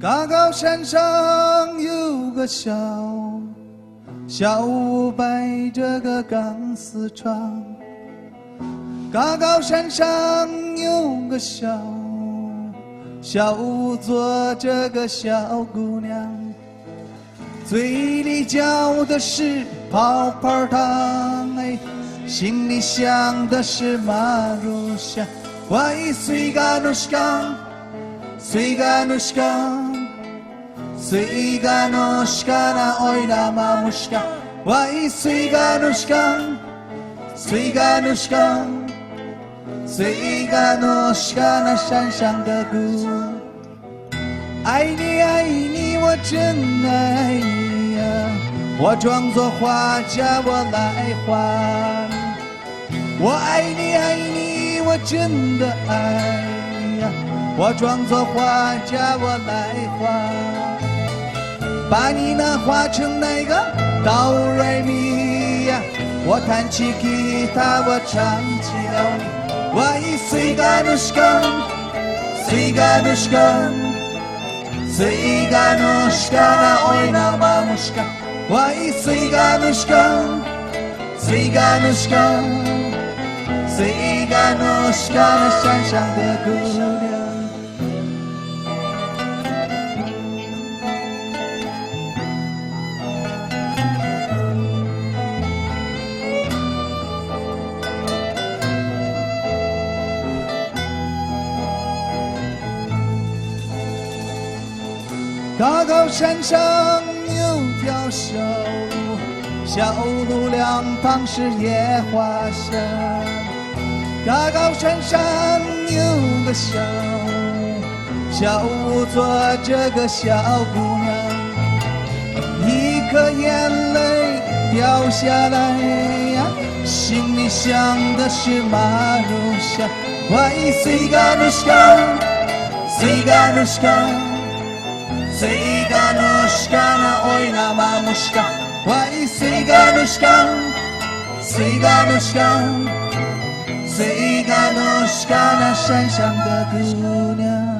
高高山上有个小屋，摆着个钢丝床。高高山上有个小屋，坐着个小姑娘，嘴里嚼的是泡泡糖，哎，心里想的是马如香。Wai suiga nushkan, suiga nushkan, suiga nushkana oina mamushka. Wai suiga nushkan, suiga nushkan, suiga nushkana 山上的姑。爱你爱你，我真爱你呀！我装作画家，我来还。我爱你爱你，我真的爱呀！我装作画家，我来画，把你那画成那个哆来咪呀！我弹起吉他，我唱起了你。Wai suiga nushkan, suiga nushkan, suiga nushkana oina mamushka. Wai suiga nushkan, suiga nushkan.Suiga nushka 山上的姑娘，高高山上有条小路两旁是野花香。高高山上有个小屋，坐着个小姑娘，一颗眼泪掉下来呀，心里想的是马如香。Wai suiga nushkan, suiga nushkan, suiga nushkana oina mamushka. Wai suiga nushkan, suiga nushkan.Suiga nushka 山上的姑娘。